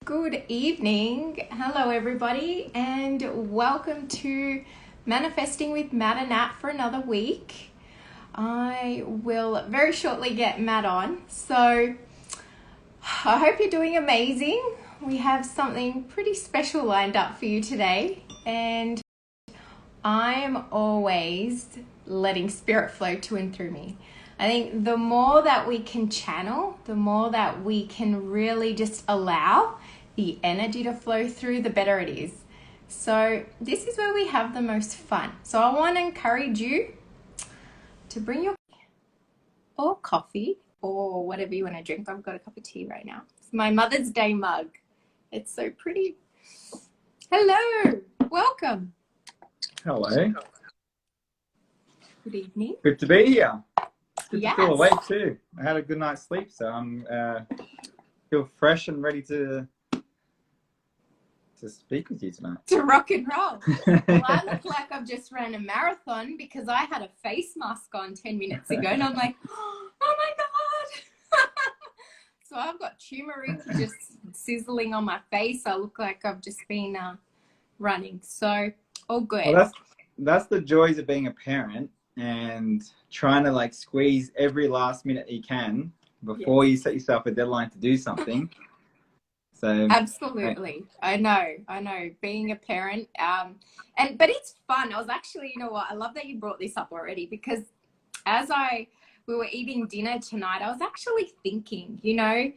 Good evening. Hello, everybody, and welcome to Manifesting with Matt and Nat for another week. I will very shortly get Matt on, so I hope you're doing amazing. We have something pretty special lined up for you today, and I am always letting spirit flow to and through me. I think the more that we can channel, the more that we can really just allow the energy to flow through, the better it is. So this is where we have the most fun. So I want to encourage you to bring your or coffee or whatever you want to drink. I've got a cup of tea right now. It's my Mother's Day mug. It's so pretty. Hello, welcome. Hello. Good evening. Good to be here. Good Yes. to feel awake too. I had a good night's sleep, so I'm feel fresh and ready to speak with you tonight. To rock and roll. Well, I look like I've just ran a marathon because I had a face mask on 10 minutes ago, and I'm like, oh my God. So I've got turmeric just sizzling on my face. I look like I've just been running. So all good. Well, that's the joys of being a parent and trying to like squeeze every last minute you can before you set yourself a deadline to do something. So absolutely. I know being a parent but it's fun. I was actually, you know what, I love that you brought this up already, because as we were eating dinner tonight, I was actually thinking, you know,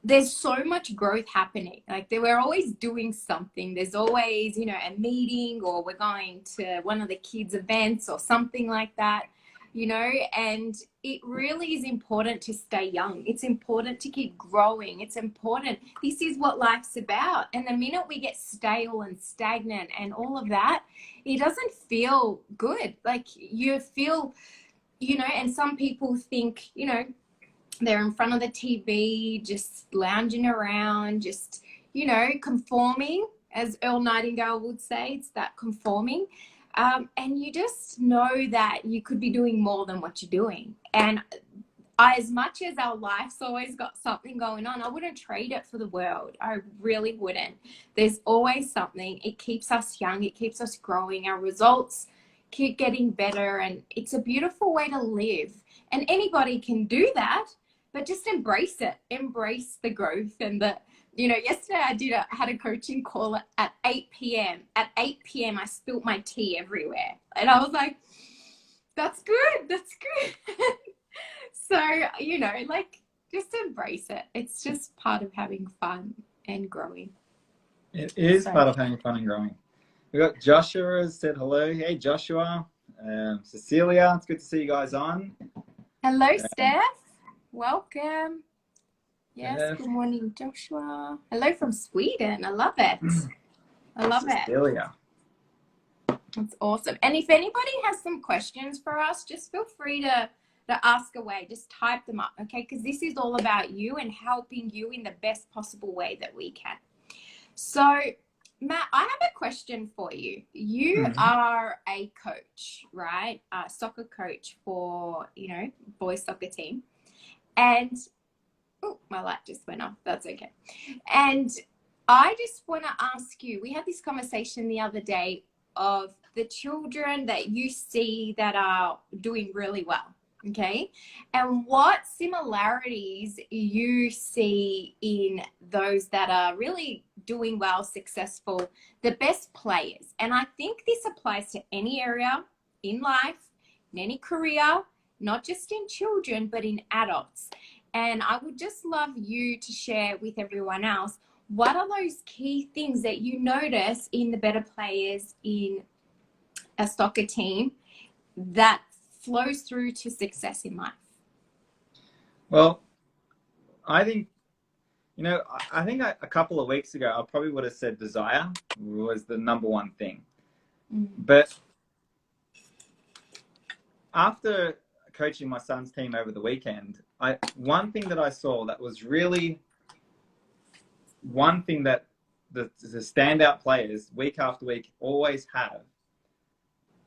there's so much growth happening. Like we're always doing something. There's always, you know, a meeting, or we're going to one of the kids' events or something like that, you know, and it really is important to stay young. It's important to keep growing. It's important. This is what life's about. And the minute we get stale and stagnant and all of that, it doesn't feel good. Like you feel, you know, and some people think, you know, they're in front of the TV, just lounging around, just, you know, conforming, as Earl Nightingale would say. It's that conforming. And you just know that you could be doing more than what you're doing. And as much as our life's always got something going on, I wouldn't trade it for the world. I really wouldn't. There's always something. It keeps us young. It keeps us growing. Our results keep getting better. And it's a beautiful way to live. And anybody can do that. But just embrace it. Embrace the growth and the, you know, yesterday I had a coaching call at 8 p.m. At 8 p.m. I spilt my tea everywhere. And I was like, that's good. That's good. So, you know, like just embrace it. It's just part of having fun and growing. it is part of having fun and growing. We got Joshua said hello. Hey, Joshua. Cecilia, it's good to see you guys on. Hello, Steph. Welcome. Yes, good morning, Joshua. Hello from Sweden. I love it. I love Cecilia. it. That's awesome. And if anybody has some questions for us, just feel free to ask away. Just type them up, okay? Because this is all about you and helping you in the best possible way that we can. So, Matt, I have a question for you. You are a coach, right? A soccer coach for, you know, boys soccer team. And, oh, my light just went off. That's okay. And I just want to ask you, we had this conversation the other day of the children that you see that are doing really well, okay? And what similarities you see in those that are really doing well, successful, the best players. And I think this applies to any area in life, in any career, not just in children, but in adults. And I would just love you to share with everyone else, what are those key things that you notice in the better players in a soccer team that flows through to success in life? Well, I think, you know, I think a couple of weeks ago, I probably would have said desire was the number one thing. But after coaching my son's team over the weekend, one thing that I saw that was really one thing that the standout players week after week always have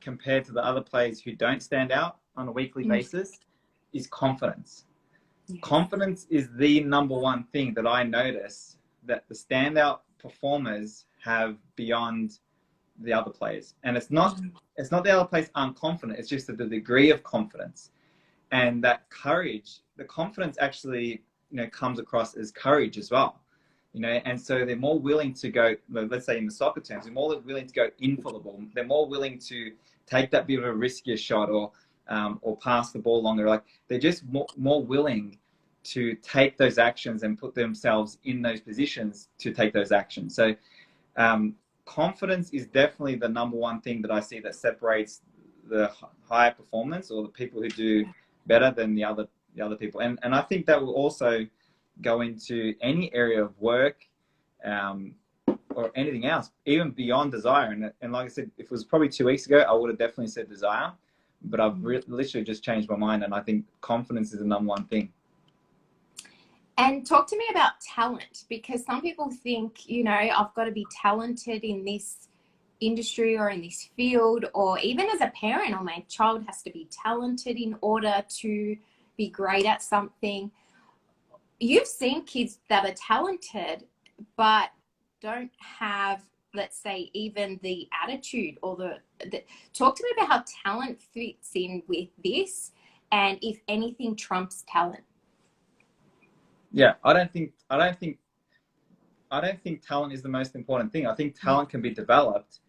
compared to the other players who don't stand out on a weekly basis is confidence. Confidence is the number one thing that I notice that the standout performers have beyond the other players. And it's not the other players aren't confident, it's just that the degree of confidence and that courage, the confidence actually, comes across as courage as well. And so they're more willing to go, let's say in the soccer terms, they're more willing to go in for the ball. They're more willing to take that bit of a riskier shot or pass the ball longer. Like they're just more willing to take those actions and put themselves in those positions to take those actions. So confidence is definitely the number one thing that I see that separates the higher performance or the people who do better than the other people. And I think that will also go into any area of work or anything else, even beyond desire. And like I said, if it was probably 2 weeks ago, I would have definitely said desire, but I've literally just changed my mind. And I think confidence is the number one thing. And talk to me about talent, because some people think, I've got to be talented in this industry or in this field, or even as a parent, or my child has to be talented in order to be great at something. You've seen kids that are talented but don't have, let's say, even the attitude or the talk to me about how talent fits in with this, and if anything trumps talent. Yeah, I don't think talent is the most important thing. I think talent can be developed.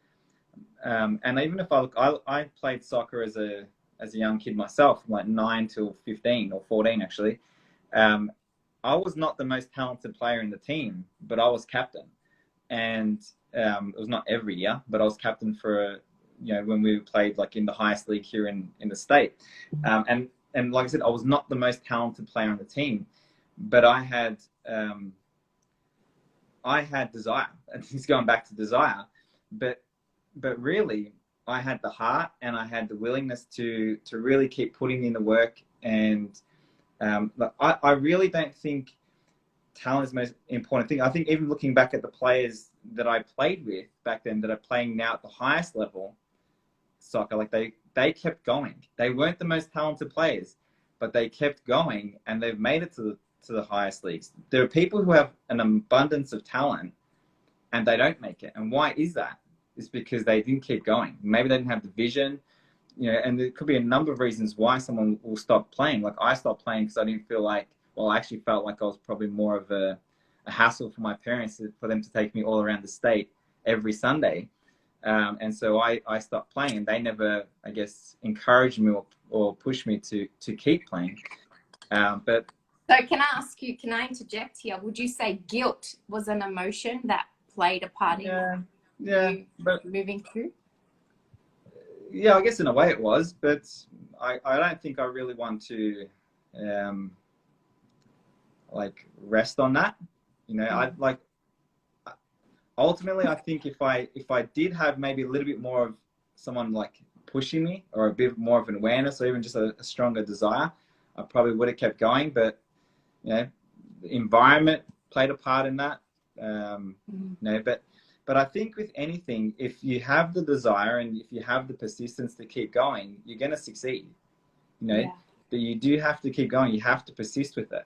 And even if I played soccer as a young kid myself, from like 9 till 15 or 14 actually. I was not the most talented player in the team, but I was captain. And it was not every year, but I was captain for when we played like in the highest league here in the state. And like I said, I was not the most talented player on the team, but I had desire, and he's going back to desire, but really I had the heart and I had the willingness to really keep putting in the work. And I really don't think talent is the most important thing. I think even looking back at the players that I played with back then that are playing now at the highest level soccer, like they kept going. They weren't the most talented players, but they kept going and they've made it to the highest leagues. There are people who have an abundance of talent and they don't make it. And why is that? It's because they didn't keep going. Maybe they didn't have the vision, and there could be a number of reasons why someone will stop playing. Like I stopped playing because I didn't feel like, I actually felt like I was probably more of a hassle for my parents for them to take me all around the state every Sunday. And so I stopped playing, and they never, I guess, encouraged me or pushed me to keep playing. But so can I interject here? Would you say guilt was an emotion that played a part in you moving through? Yeah, I guess in a way it was, but I don't think I really want to rest on that. Ultimately I think if I did have maybe a little bit more of someone like pushing me, or a bit more of an awareness, or even just a stronger desire, I probably would have kept going. But the environment played a part in that. But I think with anything, if you have the desire and if you have the persistence to keep going, you're going to succeed. But you do have to keep going. You have to persist with it.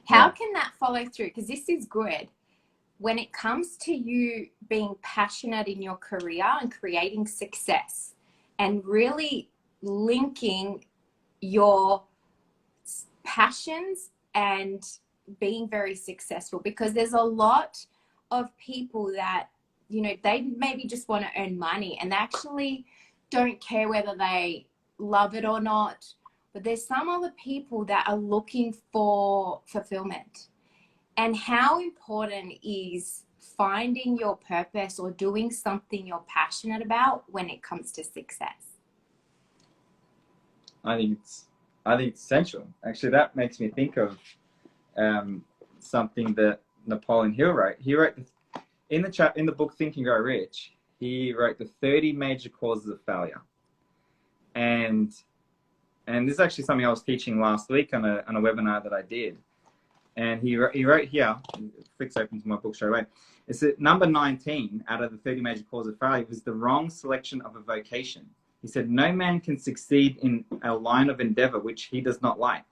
How can that follow through? Because this is good. When it comes to you being passionate in your career and creating success and really linking your passions and being very successful, because there's a lot of people that, they maybe just want to earn money and they actually don't care whether they love it or not. But there's some other people that are looking for fulfillment. And how important is finding your purpose or doing something you're passionate about when it comes to success? I think it's essential. Actually, that makes me think of something that Napoleon Hill wrote. He wrote in the book Think and Grow Rich. He wrote the 30 major causes of failure, and this is actually something I was teaching last week on a webinar that I did. And he wrote here, flicks open to my book straight away. It's that number 19 out of the 30 major causes of failure was the wrong selection of a vocation. He said, no man can succeed in a line of endeavor which he does not like.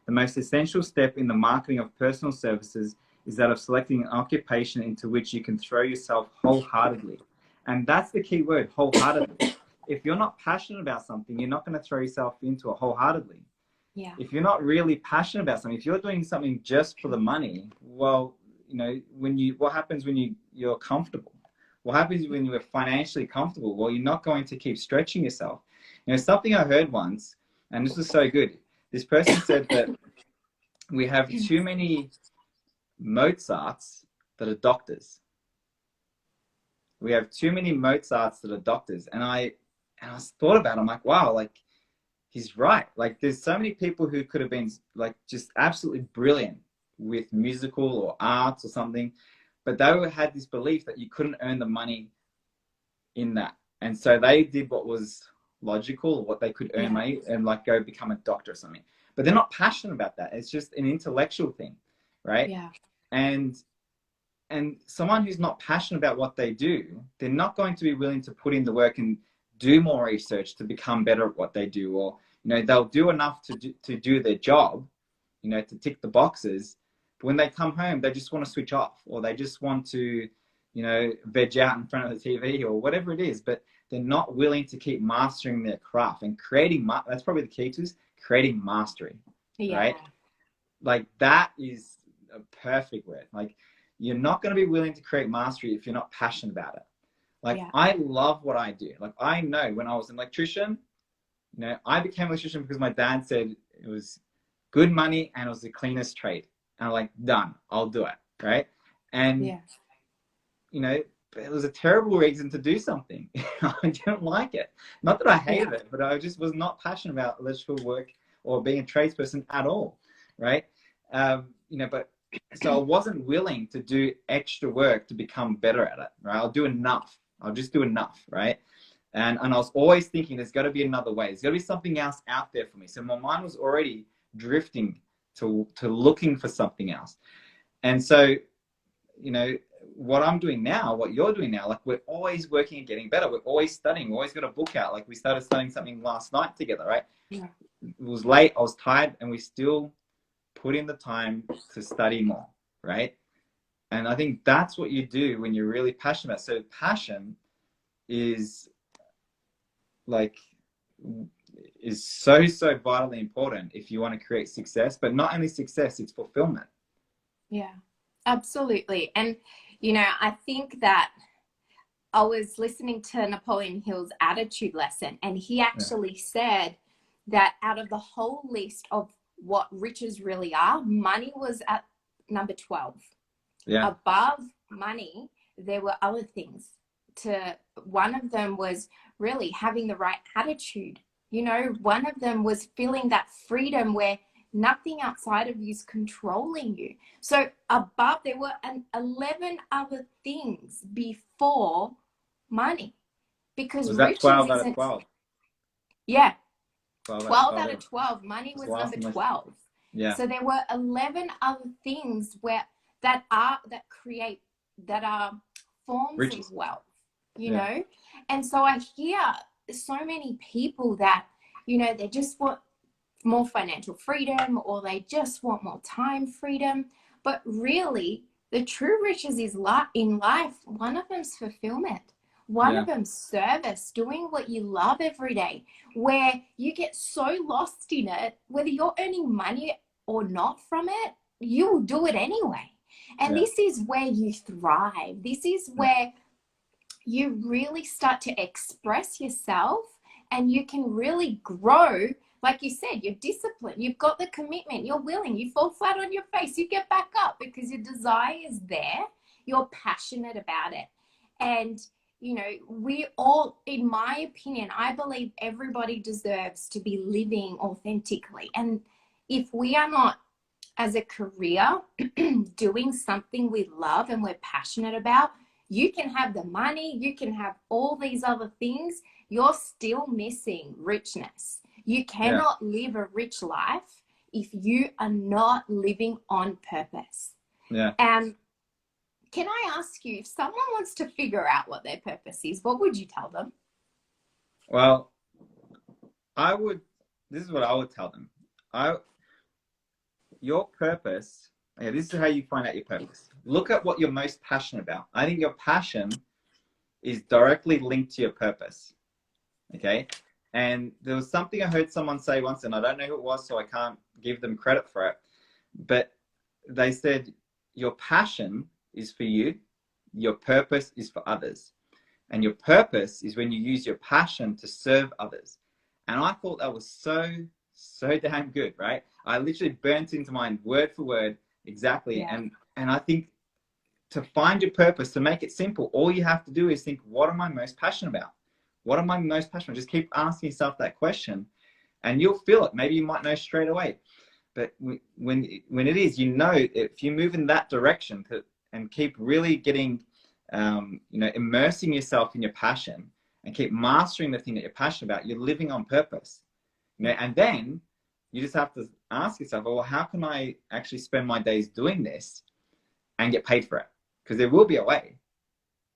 The most essential step in the marketing of personal services is that of selecting an occupation into which you can throw yourself wholeheartedly. And that's the key word, wholeheartedly. If you're not passionate about something, you're not going to throw yourself into it wholeheartedly. Yeah. If you're not really passionate about something, if you're doing something just for the money, well, you know, what happens when you're comfortable? What happens when you're financially comfortable? Well, you're not going to keep stretching yourself. You know, something I heard once, and this was so good. This person said that we have too many Mozarts that are doctors. We have too many Mozarts that are doctors. And I thought about it. I'm like, wow, like he's right. Like there's so many people who could have been like just absolutely brilliant with musical or arts or something, but they had this belief that you couldn't earn the money in that. And so they did what was logical, or what they could earn money, and like go become a doctor or something. But they're not passionate about that. It's just an intellectual thing, right? Yeah. And someone who's not passionate about what they do, they're not going to be willing to put in the work and do more research to become better at what they do. Or, you know, they'll do enough to do their job, you know, to tick the boxes. But when they come home, they just want to switch off, or they just want to, you know, veg out in front of the TV or whatever it is. But they're not willing to keep mastering their craft and creating. That's probably the key to is creating mastery, right? Like that is a perfect word. Like you're not going to be willing to create mastery if you're not passionate about it. Like I love what I do. Like I know when I was an electrician, you know, I became an electrician because my dad said it was good money and it was the cleanest trade. And I'm like, done, I'll do it, right? And you know, it was a terrible reason to do something. I didn't like it. Not that I hated it, but I just was not passionate about electrical work or being a tradesperson at all, right? You know, but so I wasn't willing to do extra work to become better at it, right? I'll do enough. I'll just do enough, right? And I was always thinking there's got to be another way. There's got to be something else out there for me. So my mind was already drifting to looking for something else. And so, you know, what I'm doing now, what you're doing now, like we're always working and getting better. We're always studying. We always got a book out. Like we started studying something last night together, right? Yeah. It was late. I was tired, and we still put in the time to study more, right? And I think that's what you do when you're really passionate about. So passion is so vitally important if you want to create success, but not only success, it's fulfillment. Yeah, absolutely. And you know, I think that I was listening to Napoleon Hill's attitude lesson, and he actually said that out of the whole list of what riches really are, money was at number 12. Above money, there were other things. One of them was really having the right attitude. You know, one of them was feeling that freedom where nothing outside of you is controlling you. So above, there were 11 other things before money, because was that riches 12 out of 12? Yeah, 12 out of 12. Money was number 12. Yeah. So there were 11 other things that are forms riches of wealth, you know. And so I hear so many people that, you know, they just want more financial freedom, or they just want more time freedom. But really, the true riches is in life. One of them's fulfillment. One of them's service, doing what you love every day, where you get so lost in it, whether you're earning money or not from it, you'll do it anyway. And this is where you thrive. This is where you really start to express yourself, and you can really grow. Like you said, you're disciplined, you've got the commitment, you're willing, you fall flat on your face, you get back up because your desire is there, you're passionate about it. And, you know, we all, in my opinion, I believe everybody deserves to be living authentically. And if we are not, as a career, doing something we love and we're passionate about, you can have the money, you can have all these other things, you're still missing richness. You cannot live a rich life if you are not living on purpose. Yeah. And can I ask you, if someone wants to figure out what their purpose is, what would you tell them? Well, this is what I would tell them. Your purpose, Okay, this is how you find out your purpose. Look at what you're most passionate about. I think your passion is directly linked to your purpose. Okay. And there was something I heard someone say once, and I don't know who it was, so I can't give them credit for it. But they said, your passion is for you, your purpose is for others. And your purpose is when you use your passion to serve others. And I thought that was so damn good, right? I literally burnt into mine word for word exactly. Yeah. And I think to find your purpose, to make it simple, all you have to do is think, what am I most passionate about? What am I most passionate about? Just keep asking yourself that question and you'll feel it. Maybe you might know straight away. But when it is, you know, if you move in that direction and keep really getting, immersing yourself in your passion and keep mastering the thing that you're passionate about, you're living on purpose. And then you just have to ask yourself, well, how can I actually spend my days doing this and get paid for it? Because there will be a way.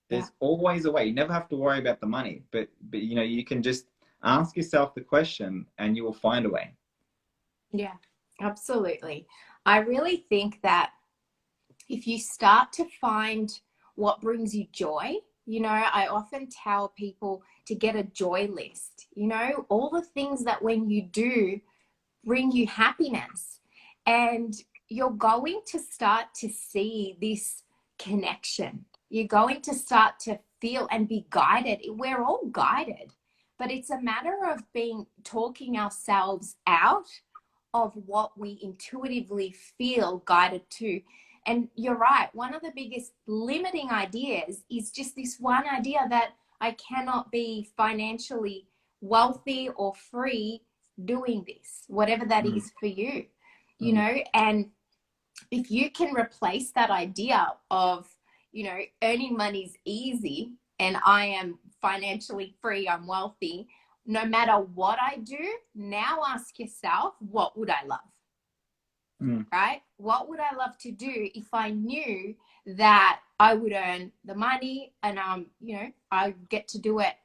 There's always a way. You never have to worry about the money, but you can just ask yourself the question and you will find a way. Yeah, absolutely. I really think that if you start to find what brings you joy, I often tell people to get a joy list, all the things that when you do bring you happiness, and you're going to start to see this connection. You're going to start to feel and be guided. We're all guided, but it's a matter of talking ourselves out of what we intuitively feel guided to. And you're right, one of the biggest limiting ideas is just this one idea that I cannot be financially wealthy or free doing this, whatever that is for you, and if you can replace that idea of, earning money's easy and I am financially free, I'm wealthy, no matter what I do, now ask yourself, what would I love? Right? What would I love to do if I knew that I would earn the money and, I get to do it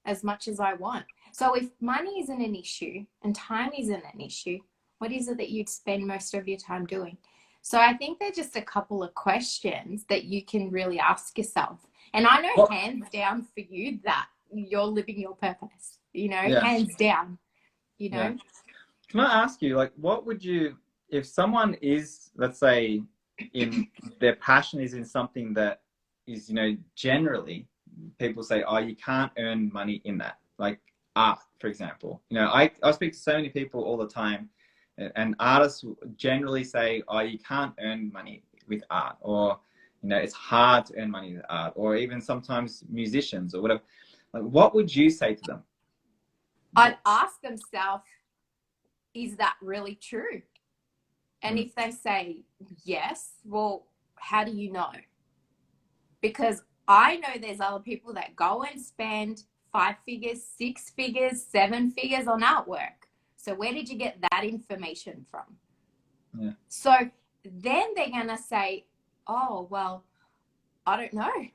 as much as I want? So if money isn't an issue and time isn't an issue, what is it that you'd spend most of your time doing? So I think they're just a couple of questions that you can really ask yourself. And I know hands down for you that you're living your purpose, hands down, Yeah. Can I ask you, what would you, if someone is, let's say, in their passion is in something that is, generally people say, oh, you can't earn money in that, like art, for example. I speak to so many people all the time, and artists generally say, oh, you can't earn money with art, or, it's hard to earn money with art, or even sometimes musicians or whatever. Like, what would you say to them? I'd ask themselves, is that really true? And if they say yes, well, how do you know? Because I know there's other people that go and spend 5 figures, 6 figures, 7 figures on artwork. So where did you get that information from? Yeah. So then they're going to say, oh, well, I don't know.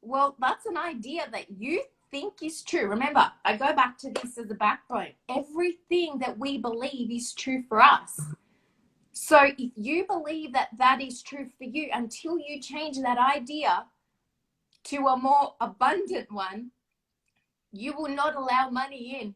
Well, that's an idea that you think is true. Remember, I go back to this as a backbone. Everything that we believe is true for us. So if you believe that that is true for you, until you change that idea to a more abundant one, you will not allow money in,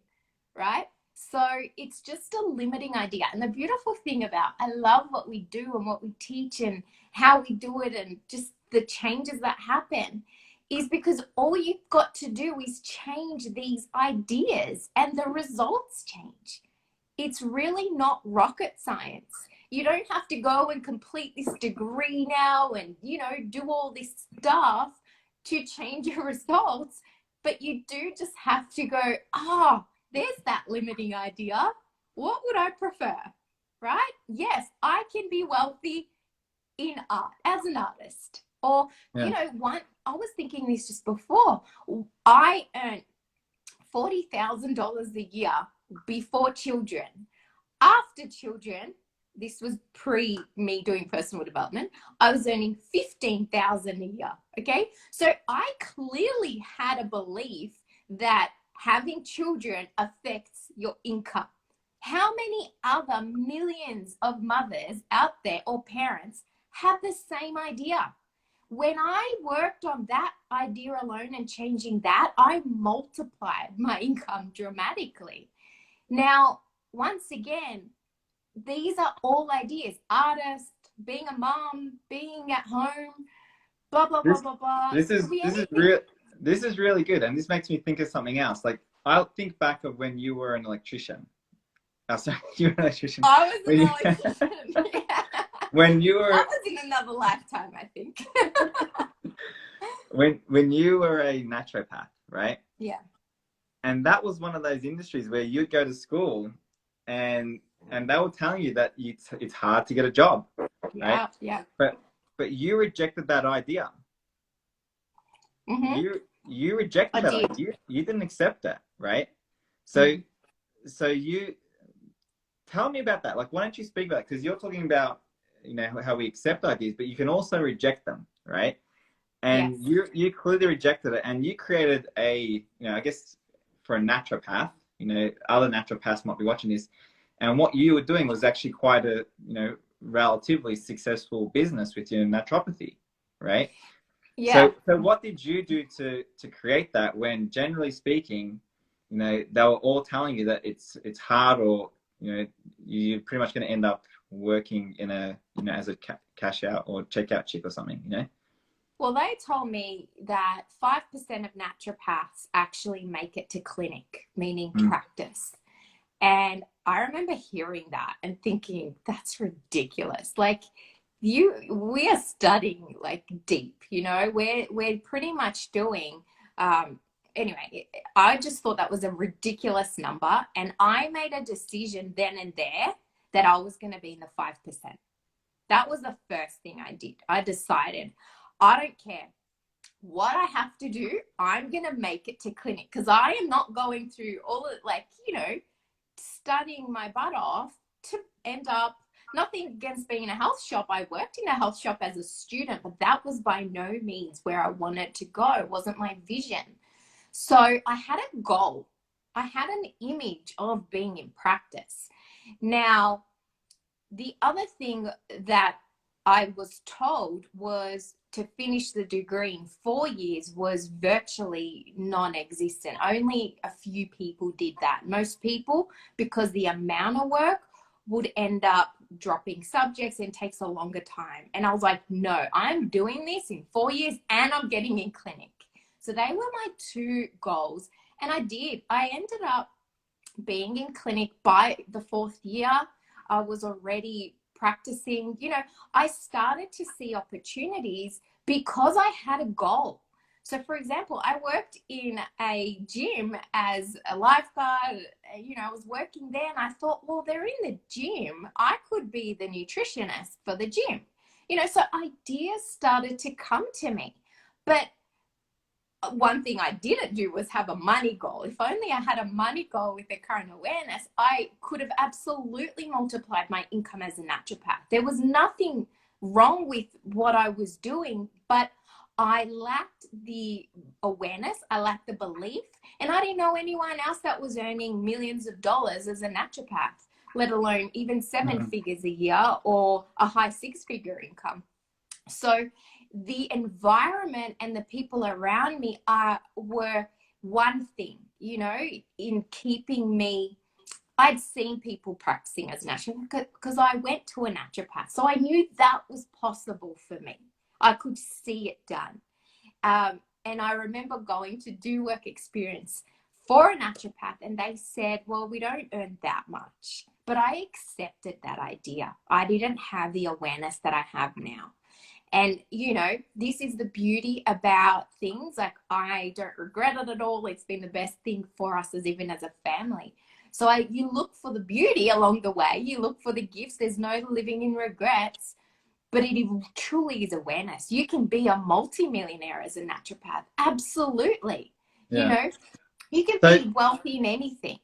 right? So it's just a limiting idea. And the beautiful thing about, I love what we do and what we teach and how we do it and just the changes that happen, is because all you've got to do is change these ideas and the results change. It's really not rocket science. You don't have to go and complete this degree now and, do all this stuff to change your results. But you do just have to go, there's that limiting idea. What would I prefer? Right? Yes, I can be wealthy in art as an artist. Or, I was thinking this just before. I earned $40,000 a year before children. After children, this was pre me doing personal development, I was earning $15,000 a year. Okay. So I clearly had a belief that having children affects your income. How many other millions of mothers out there or parents have the same idea. When I worked on that idea alone and changing that, I multiplied my income dramatically. Now, once again, these are all ideas: artist, being a mom, being at home, blah, blah, blah, This blah, blah. this It could is be this is anything. real. This is really good, and this makes me think of something else. Like I'll think back of when you were an electrician. Oh, sorry, you were an electrician. I was When you, an electrician. Yeah. when you That were was in another lifetime, I think. when you were a naturopath, right? Yeah. And that was one of those industries where you'd go to school, and they were telling you that it's hard to get a job, right? Yeah. Yeah. But you rejected that idea. Mm-hmm. You I rejected that did. idea. You didn't accept that, right? So Mm. so you tell me about that. Like, why don't you speak about it? Because you're talking about, you know, how we accept ideas, but you can also reject them, right? Yes. And you clearly rejected it, and you created a, you know, I guess for a naturopath, you know, other naturopaths might be watching this, and what you were doing was actually quite a, you know, relatively successful business with your naturopathy, right? Yeah. So what did you do to create that when, generally speaking, you know, they were all telling you that it's hard, or, you know, you're pretty much going to end up working in a, you know, as a cash out or checkout chick or something, you know? Well, they told me that 5% of naturopaths actually make it to clinic, meaning Mm. practice. And I remember hearing that and thinking, that's ridiculous. Like, we are studying like deep, you know, we're pretty much doing, anyway, I just thought that was a ridiculous number. And I made a decision then and there that I was going to be in the 5%. That was the first thing I did. I decided, I don't care what I have to do, I'm going to make it to clinic, because I am not going through all of, like, you know, studying my butt off to end up, nothing against being in a health shop. I worked in a health shop as a student, but that was by no means where I wanted to go. It wasn't my vision. So I had a goal. I had an image of being in practice. Now, the other thing that I was told was to finish the degree in 4 years was virtually non-existent. Only a few people did that. Most people, because the amount of work, would end up dropping subjects and takes a longer time. And I was like, no, I'm doing this in 4 years and I'm getting in clinic. So they were my two goals. And I did. I ended up being in clinic by the 4th year. I was already practicing. You know, I started to see opportunities because I had a goal. So, for example, I worked in a gym as a lifeguard. You know, I was working there and I thought, well, they're in the gym. I could be the nutritionist for the gym. You know, so ideas started to come to me. But one thing I didn't do was have a money goal. If only I had a money goal with the current awareness, I could have absolutely multiplied my income as a naturopath. There was nothing wrong with what I was doing, but I lacked the awareness, I lacked the belief, and I didn't know anyone else that was earning millions of dollars as a naturopath, let alone even 7 figures a year or a high 6-figure income. So the environment and the people around me were one thing, you know, in keeping me. I'd seen people practicing as naturopath because I went to a naturopath. So I knew that was possible for me. I could see it done. And I remember going to do work experience for a naturopath, and they said, well, we don't earn that much. But I accepted that idea. I didn't have the awareness that I have now. And, you know, this is the beauty about things. Like, I don't regret it at all. It's been the best thing for us, as even as a family. So you look for the beauty along the way. You look for the gifts. There's no living in regrets, but it truly is awareness. You can be a multimillionaire as a naturopath. Absolutely. You Yeah. know, you can So be wealthy in anything.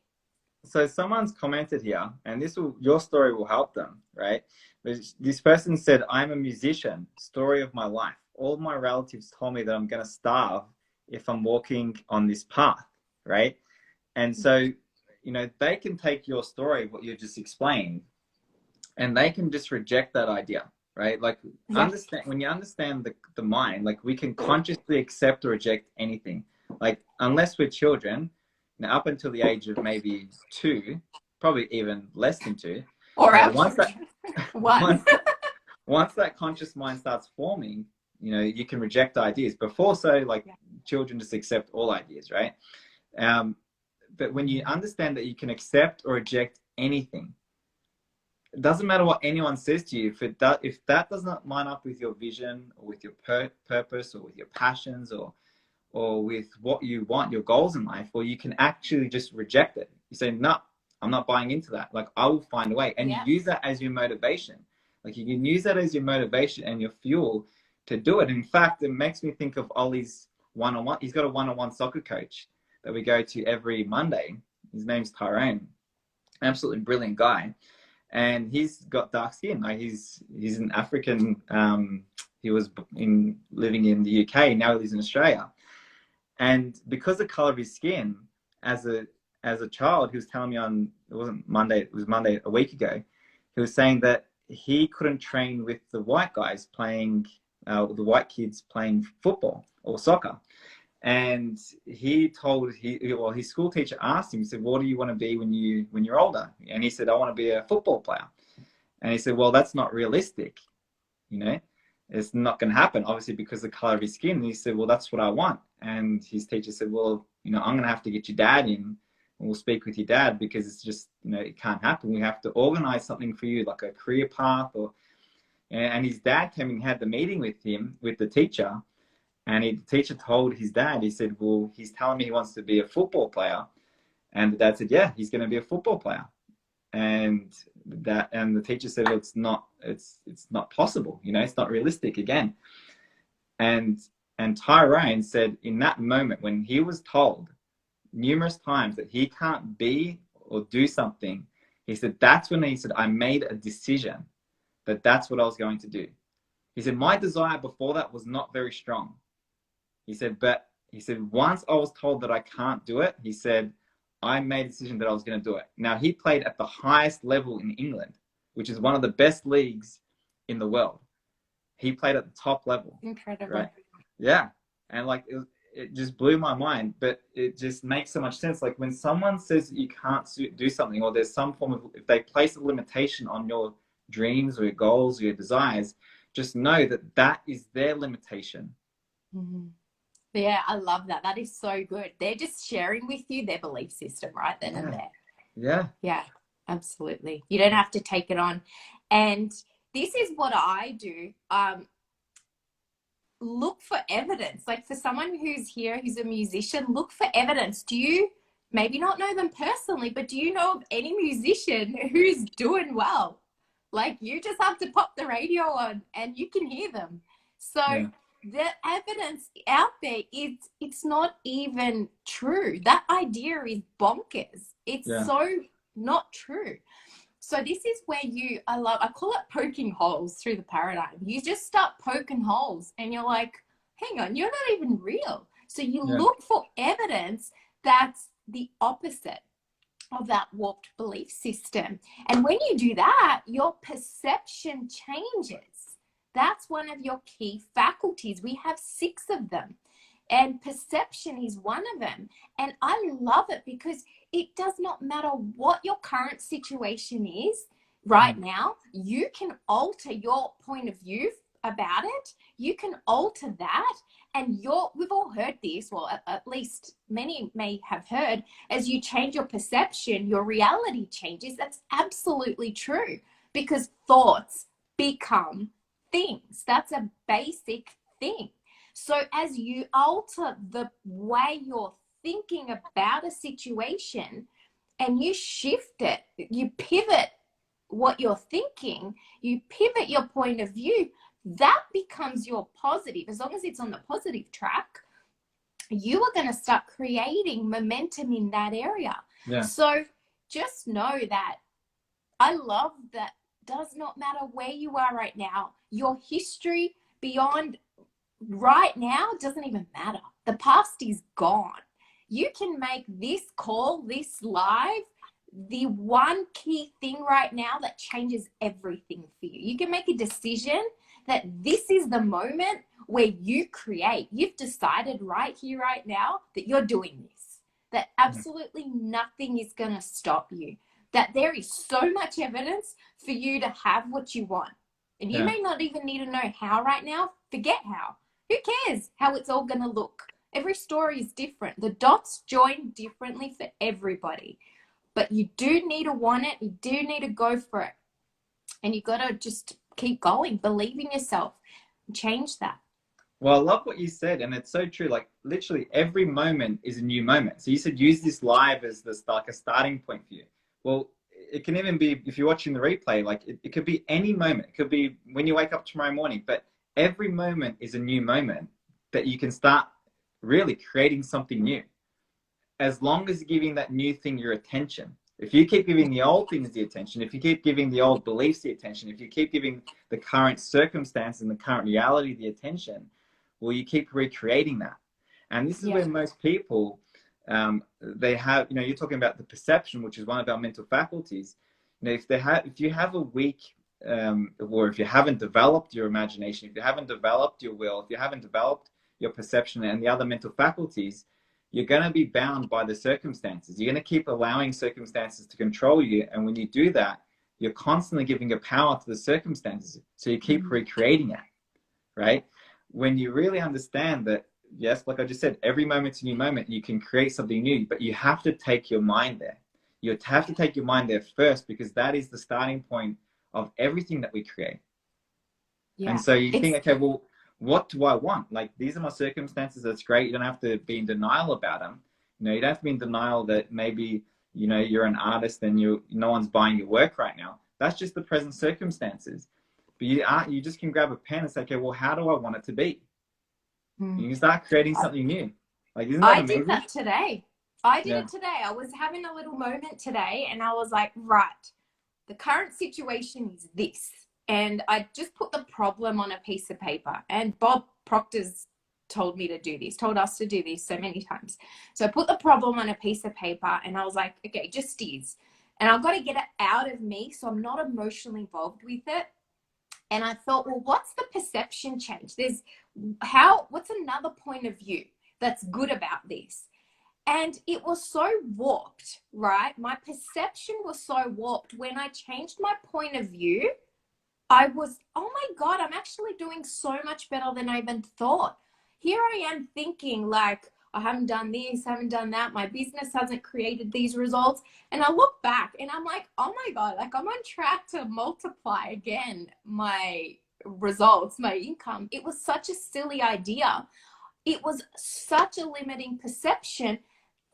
so someone's commented here, and your story will help them, right? This person said, I'm a musician, story of my life. All my relatives told me that I'm going to starve if I'm walking on this path, right? And so, you know, they can take your story, what you just explained, and they can just reject that idea, right? Like Yeah. understand when you understand the mind, like we can consciously accept or reject anything. Like unless we're children, now up until the age of maybe 2, probably even less than 2, Or once that one. once once that conscious mind starts forming, you can reject ideas. Before, so like children just accept all ideas, right? But when you understand that you can accept or reject anything, it doesn't matter what anyone says to you. If that does not line up with your vision or with your purpose or with your passions or with what you want, your goals in life, or you can actually just reject it. You say, no, I'm not buying into that. Like I will find a way, and you use that as your motivation. Like you can use that as your motivation and your fuel to do it. In fact, it makes me think of Ollie's one-on-one. He's got a one-on-one soccer coach that we go to every Monday. His name's Tyrone. Absolutely brilliant guy. And he's got dark skin. Like he's an African. He was living in the UK. Now he lives in Australia. And because the color of his skin, as a child, he was telling me it wasn't Monday. It was Monday a week ago. He was saying that he couldn't train with the white guys playing, the white kids playing football or soccer. And his school teacher asked him, he said, what do you want to be when you're older? And he said, I want to be a football player. And he said, well, that's not realistic. It's not going to happen, obviously, because of the color of his skin. And he said, well, that's what I want. And his teacher said, well, I'm going to have to get your dad in and we'll speak with your dad, because it's just, it can't happen. We have to organize something for you, like a career path and his dad came and had the meeting with the teacher. And the teacher told his dad, he said, well, he's telling me he wants to be a football player. And the dad said, yeah, he's going to be a football player. And the teacher said, well, it's not possible. It's not realistic again. And Tyrone said in that moment, when he was told numerous times that he can't be or do something, he said, that's when he said, I made a decision that that's what I was going to do. He said, my desire before that was not very strong. He said, once I was told that I can't do it, he said, I made a decision that I was going to do it. Now, he played at the highest level in England, which is one of the best leagues in the world. He played at the top level. Incredible. Right? Yeah. And like, it just blew my mind, but it just makes so much sense. Like when someone says that you can't do something, or there's some form of, if they place a limitation on your dreams or your goals or your desires, just know that that is their limitation. Mm-hmm. Yeah, I love that. That is so good. They're just sharing with you their belief system right then and there. Yeah. Yeah, absolutely. You don't have to take it on. And this is what I do. Look for evidence. Like for someone who's here, who's a musician, look for evidence. Do you maybe not know them personally, but do you know of any musician who's doing well? Like you just have to pop the radio on and you can hear them. So the evidence out there, it's not even true. That idea is bonkers. It's so not true. So this is where I call it poking holes through the paradigm. You just start poking holes and you're like, hang on, you're not even real. So you look for evidence that's the opposite of that warped belief system. And when you do that, your perception changes. That's one of your key faculties. We have 6 of them, and perception is one of them. And I love it because it does not matter what your current situation is right now. You can alter your point of view about it. You can alter that. And we've all heard this, well, at least many may have heard, as you change your perception, your reality changes. That's absolutely true, because thoughts become things. That's a basic thing. So as you alter the way you're thinking about a situation and you shift it, you pivot what you're thinking, you pivot your point of view, that becomes your positive. As long as it's on the positive track, you are going to start creating momentum in that area. Yeah. So just know that I love that. Does not matter where you are right now. Your history beyond right now doesn't even matter. The past is gone. You can make this call, this live, the one key thing right now that changes everything for you. You can make a decision that this is the moment where you create. You've decided right here, right now, that you're doing this, that absolutely nothing is going to stop you, that there is so much evidence for you to have what you want. And you may not even need to know how right now. Forget how. Who cares how it's all going to look? Every story is different. The dots join differently for everybody. But you do need to want it. You do need to go for it. And you got to just keep going. Believe in yourself. Change that. Well, I love what you said, and it's so true. Like literally every moment is a new moment. So you said use this live as this like a starting point for you. Well, it can even be if you're watching the replay, like it could be any moment. It could be when you wake up tomorrow morning, but every moment is a new moment that you can start really creating something new. As long as you're giving that new thing your attention. If you keep giving the old things the attention, if you keep giving the old beliefs the attention, if you keep giving the current circumstance and the current reality the attention, well, you keep recreating that. And this is where most people, they have, you know, you're talking about the perception, which is one of our mental faculties. You know, if you have a weak, or if you haven't developed your imagination, if you haven't developed your will, if you haven't developed your perception and the other mental faculties, you're going to be bound by the circumstances. You're going to keep allowing circumstances to control you. And when you do that, you're constantly giving a power to the circumstances. So you keep recreating it, right? When you really understand that, yes, like I just said, every moment's a new moment, you can create something new, but you have to take your mind there. You have to take your mind there first, because that is the starting point of everything that we create. And so you think, okay, well, what do I want? Like, these are my circumstances. That's great. You don't have to be in denial about them. You know, you don't have to be in denial that maybe, you know, you're an artist and no one's buying your work right now. That's just the present circumstances. But you just can grab a pen and say, okay, well, how do I want it to be? You can start creating something new. Like, isn't that amazing? I did that today. I did it today. I was having a little moment today and I was like, right, the current situation is this. And I just put the problem on a piece of paper. And Bob Proctor's told me to do this, told us to do this so many times. So I put the problem on a piece of paper and I was like, okay, just is. And I've got to get it out of me so I'm not emotionally involved with it. And I thought, well, what's the perception change? What's another point of view that's good about this? And it was so warped, right? My perception was so warped. When I changed my point of view, I was, oh my God, I'm actually doing so much better than I even thought. Here I am thinking like, I haven't done this, I haven't done that. My business hasn't created these results. And I look back and I'm like, oh my God, like I'm on track to multiply again my results, my income. It was such a silly idea. It was such a limiting perception.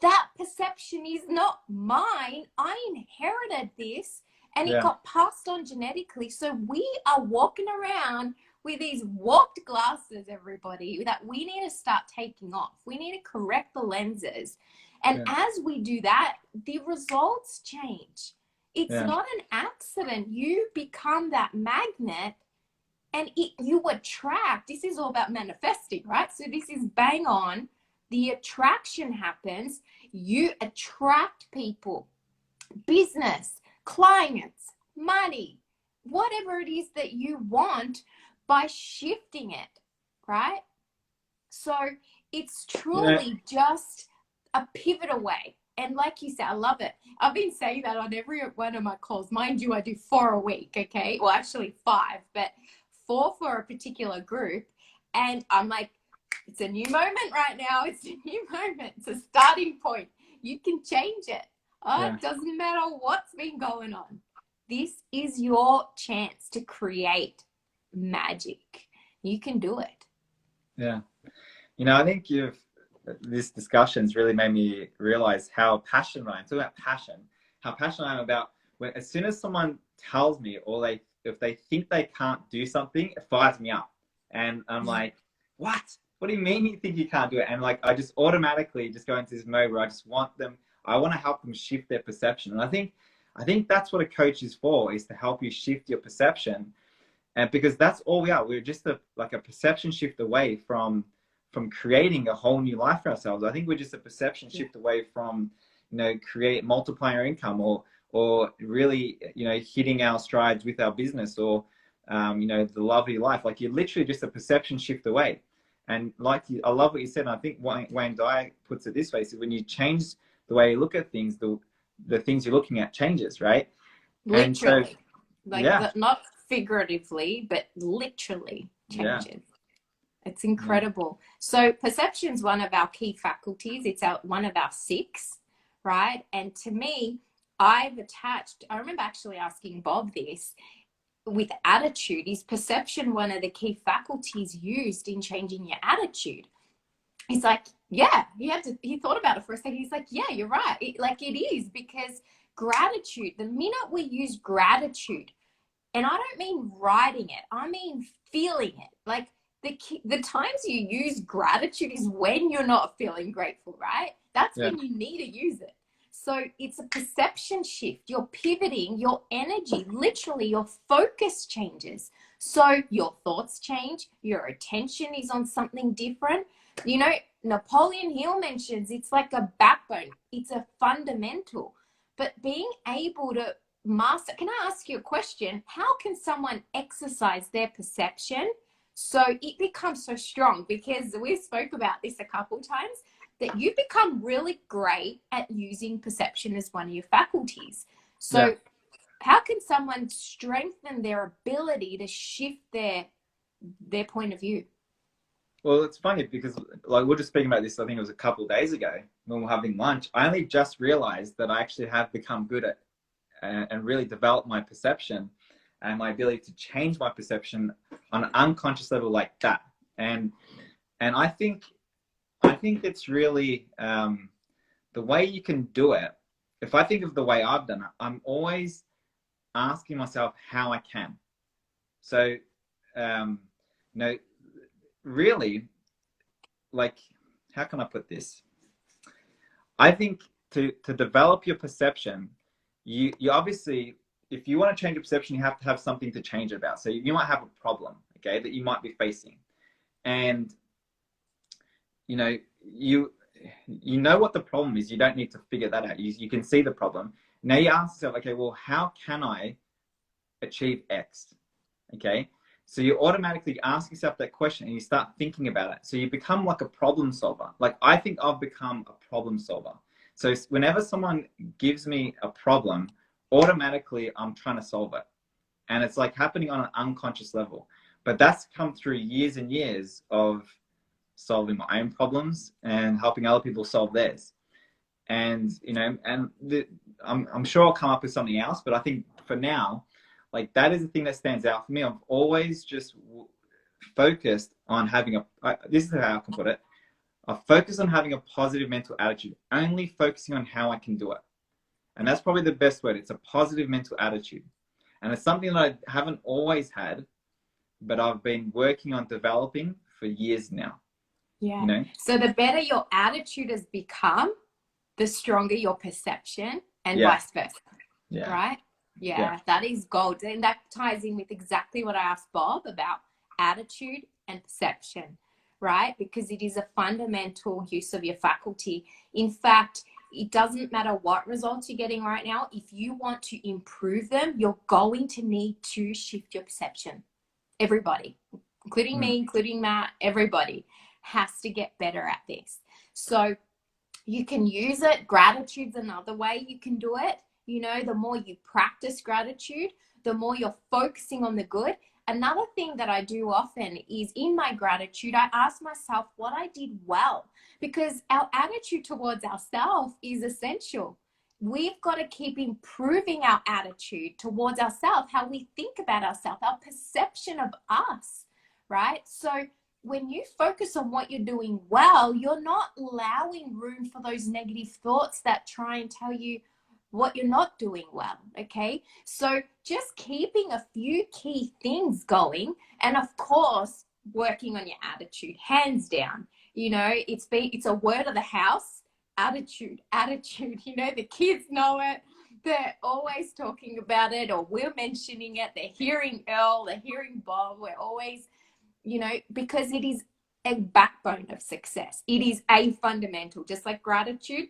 That perception is not mine. I inherited this. And it got passed on genetically. So we are walking around with these warped glasses, everybody, that we need to start taking off. We need to correct the lenses. And as we do that, the results change. It's not an accident. You become that magnet and you attract. This is all about manifesting, right? So this is bang on. The attraction happens. You attract people, business, clients, money, whatever it is that you want by shifting it, right? So it's truly just a pivot away. And like you said, I love it. I've been saying that on every one of my calls. Mind you, I do 4 a week, okay? Well, actually 5, but 4 for a particular group. And I'm like, it's a new moment right now. It's a new moment. It's a starting point. You can change it. It doesn't matter what's been going on. This is your chance to create magic. You can do it. Yeah. You know, I think this discussion's really made me realize how passionate I am. Talking about passion, how passionate I am about when, as soon as someone tells me or if they think they can't do something, it fires me up. And I'm like, what? What do you mean you think you can't do it? And like, I just automatically just go into this mode where I want to help them shift their perception. And I think that's what a coach is for, is to help you shift your perception. And because that's all we are. We're just a perception shift away from creating a whole new life for ourselves. I think we're just a perception shift away from, create multiplier income, or really, hitting our strides with our business, or the love of your life. Like, you're literally just a perception shift away. And I love what you said. And I think Wayne Dyer puts it this way: so when you change the way you look at things, the things you're looking at changes, right? Literally. And so, Not figuratively, but literally changes. Yeah. It's incredible. So perception's one of our key faculties. It's one of our 6, right? And to me, I remember actually asking Bob this, with attitude, is perception one of the key faculties used in changing your attitude? He's like, yeah. He thought about it for a second. He's like, yeah, you're right. It is, because gratitude, the minute we use gratitude, and I don't mean writing it, I mean feeling it. Like, the times you use gratitude is when you're not feeling grateful, right? That's when you need to use it. So it's a perception shift. You're pivoting your energy, literally your focus changes. So your thoughts change, your attention is on something different. Napoleon Hill mentions it's like a backbone. It's a fundamental. But being able to master, can I ask you a question? How can someone exercise their perception so it becomes so strong? Because we spoke about this a couple times, that you become really great at using perception as one of your faculties. So how can someone strengthen their ability to shift their point of view? Well, it's funny because, like, we're just speaking about this, I think it was a couple of days ago when we were having lunch. I only just realized that I actually have become good at and really developed my perception and my ability to change my perception on an unconscious level like that. And I think it's really the way you can do it. If I think of the way I've done it, I'm always asking myself how I can. So, really, like, how can I put this? I think to develop your perception, you obviously, if you want to change your perception, you have to have something to change it about. So you might have a problem, okay, that you might be facing, and you know what the problem is. You don't need to figure that out. You can see the problem. Now you ask yourself, okay, well, how can I achieve X? Okay, so you automatically ask yourself that question and you start thinking about it. So you become like a problem solver. Like, I think I've become a problem solver. So whenever someone gives me a problem, automatically I'm trying to solve it. And it's like happening on an unconscious level. But that's come through years and years of solving my own problems and helping other people solve theirs. And, I'm sure I'll come up with something else, but I think for now, like, that is the thing that stands out for me. I've always just focused on having this is how I can put it. I focus on having a positive mental attitude, only focusing on how I can do it. And that's probably the best word. It's a positive mental attitude. And it's something that I haven't always had, but I've been working on developing for years now. Yeah. So the better your attitude has become, the stronger your perception, and vice versa. Yeah. Right? Yeah, that is gold. And that ties in with exactly what I asked Bob about attitude and perception, right? Because it is a fundamental use of your faculty. In fact, it doesn't matter what results you're getting right now. If you want to improve them, you're going to need to shift your perception. Everybody, including me, including Matt, everybody has to get better at this. So you can use it. Gratitude's another way you can do it. The more you practice gratitude, the more you're focusing on the good. Another thing that I do often is, in my gratitude, I ask myself what I did well, because our attitude towards ourselves is essential. We've got to keep improving our attitude towards ourselves, how we think about ourselves, our perception of us, right? So when you focus on what you're doing well, you're not allowing room for those negative thoughts that try and tell you what you're not doing well. Okay, so just keeping a few key things going, and of course working on your attitude, hands down. It's a word of the house. Attitude. The kids know it. They're always talking about it, or we're mentioning it. They're hearing Earl, they're hearing Bob. We're always, because it is a backbone of success. It is a fundamental, just like gratitude.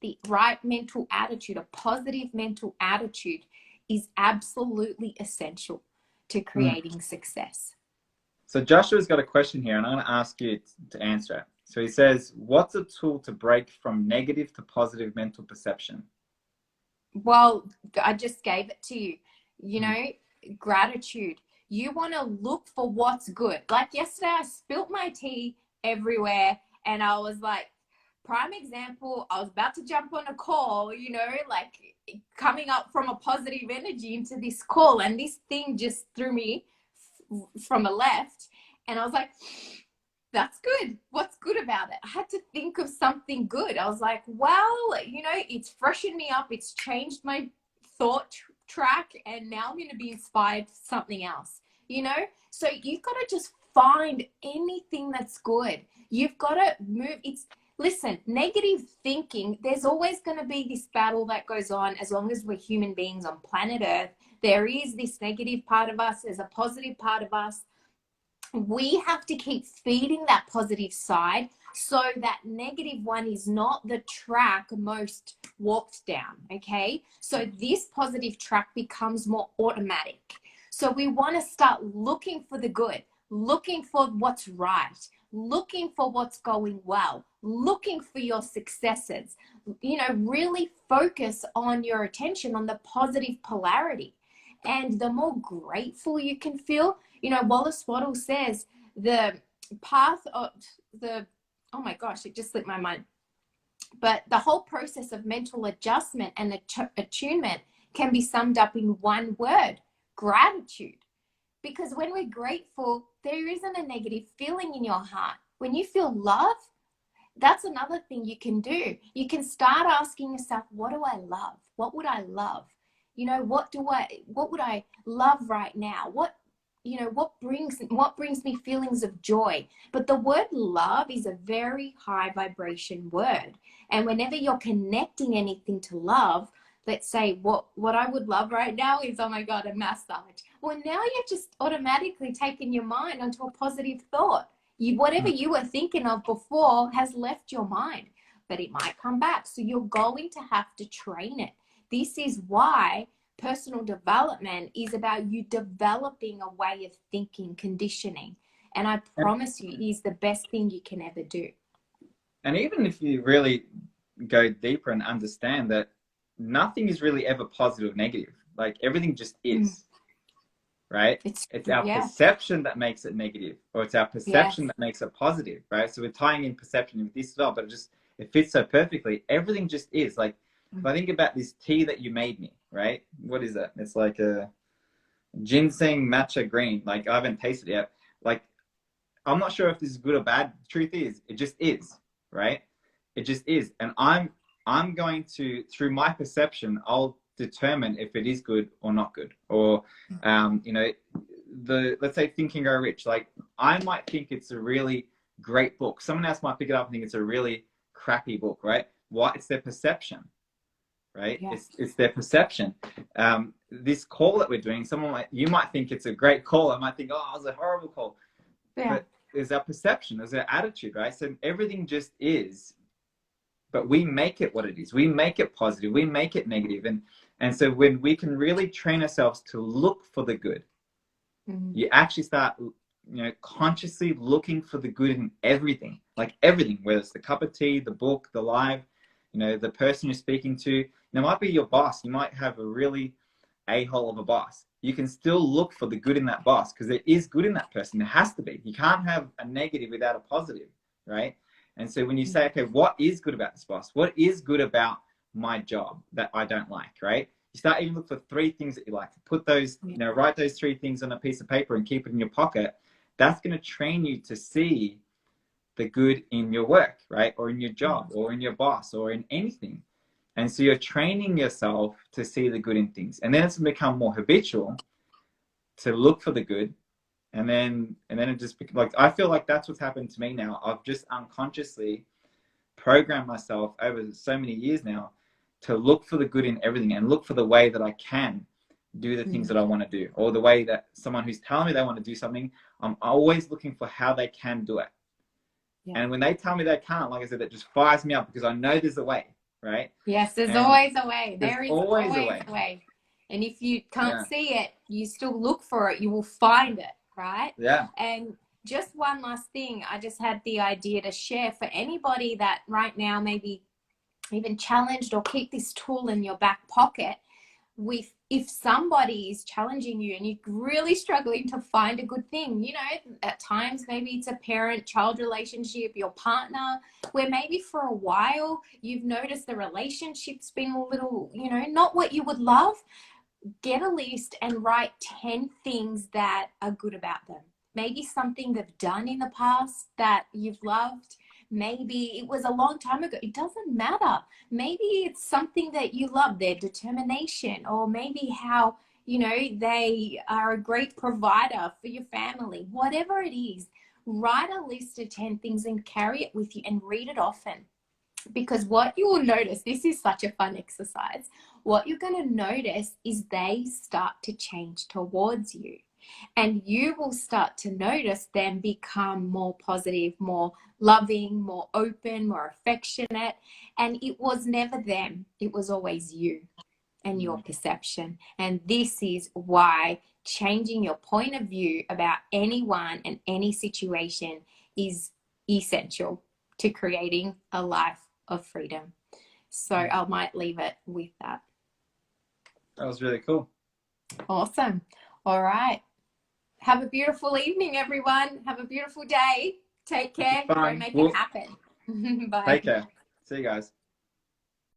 the right mental attitude, a positive mental attitude, is absolutely essential to creating success. So Joshua's got a question here, and I'm going to ask you to answer it. So he says, what's a tool to break from negative to positive mental perception? Well, I just gave it to you. You know, gratitude. You want to look for what's good. Like yesterday, I spilt my tea everywhere, and I was like, prime example, I was about to jump on a call, you know, like coming up from a positive energy into this call, and this thing just threw me from a left, and I was like, that's good. What's good about it? I had to think of something good. I was like, well, you know, it's freshened me up. It's changed my thought track, and now I'm going to be inspired for something else, you know? So you've got to just find anything that's good. You've got to move. Listen, negative thinking, there's always going to be this battle that goes on as long as we're human beings on planet Earth. There is this negative part of us, there's a positive part of us. We have to keep feeding that positive side so that negative one is not the track most walked down, okay? So this positive track becomes more automatic. So we want to start looking for the good, looking for what's right, looking for what's going well, looking for your successes. You know, really focus on your attention on the positive polarity. And the more grateful you can feel, you know, Wallace Waddle says the path of the, oh my gosh, it just slipped my mind. But the whole process of mental adjustment and attunement can be summed up in one word: gratitude. Because when we're grateful, there isn't a negative feeling in your heart. When you feel love, that's another thing you can do. You can start asking yourself, what do I love? What would I love? You know, what would I love right now? What brings me feelings of joy? But the word love is a very high vibration word. And whenever you're connecting anything to love, let's say what I would love right now is, oh my God, a massage. Well, now you're just automatically taking your mind onto a positive thought. Whatever you were thinking of before has left your mind, but it might come back. So you're going to have to train it. This is why personal development is about you developing a way of thinking, conditioning. And I promise you, it is the best thing you can ever do. And even if you really go deeper and understand that nothing is really ever positive or negative, like everything just is, right? It's our perception that makes it negative, or it's our perception that makes it positive, right? So we're tying in perception with this as well, but it fits so perfectly. Everything just is. Like, if I think about this tea that you made me, right? What is that? It's like a ginseng matcha green. Like, I haven't tasted it yet. Like, I'm not sure if this is good or bad. The truth is, it just is, right? It just is. And I'm going to, through my perception, I'll determine if it is good or not good. Or, you know, let's say Think and Grow Rich. Like, I might think it's a really great book. Someone else might pick it up and think it's a really crappy book, right? Why? It's their perception. Right? Yeah. It's their perception. This call that we're doing, you might think it's a great call. I might think, oh, it was a horrible call. Yeah. But there's our perception, there's our attitude, right? So everything just is, but we make it what it is. We make it positive. We make it negative. And so when we can really train ourselves to look for the good, you actually start, you know, consciously looking for the good in everything, like everything, whether it's the cup of tea, the book, the live, you know, the person you're speaking to. It might be your boss. You might have a really a-hole of a boss. You can still look for the good in that boss, because there is good in that person. There has to be. You can't have a negative without a positive, right? And so when you say, okay, what is good about this boss? What is good about my job that I don't like, right? You start even look for 3 things that you like. Put those, you know, write those 3 things on a piece of paper and keep it in your pocket. That's going to train you to see the good in your work, right? Or in your job, or in your boss, or in anything. And so you're training yourself to see the good in things. And then it's become more habitual to look for the good. And then it just, like, I feel like that's what's happened to me now. I've just unconsciously programmed myself over so many years now to look for the good in everything, and look for the way that I can do the things that I want to do, or the way that someone who's telling me they want to do something, I'm always looking for how they can do it. Yeah. And when they tell me they can't, like I said, it just fires me up, because I know there's a way, right? Yes, there's And always a way. there's There is always a always way. a way. And if you can't Yeah. see it, you still look for it. You will find it, right? Yeah. And just one last thing, I just had the idea to share for anybody that right now maybe even challenged, or keep this tool in your back pocket. With, if somebody is challenging you and you're really struggling to find a good thing, you know, at times maybe it's a parent-child relationship, your partner, where maybe for a while you've noticed the relationship's been a little, you know, not what you would love. Get a list and write 10 things that are good about them. Maybe something they've done in the past that you've loved. Maybe it was a long time ago. It doesn't matter. Maybe it's something that you love, their determination, or maybe how, you know, they are a great provider for your family. Whatever it is, write a list of 10 things and carry it with you and read it often. Because what you will notice, this is such a fun exercise, what you're going to notice is they start to change towards you. And you will start to notice them become more positive, more loving, more open, more affectionate. And it was never them, it was always you and your perception. And this is why changing your point of view about anyone and any situation is essential to creating a life of freedom. So I might leave it with that. That was really cool. Awesome. All right. Have a beautiful evening, everyone. Have a beautiful day. Take care. Go make it happen. Bye. Take care. See you guys.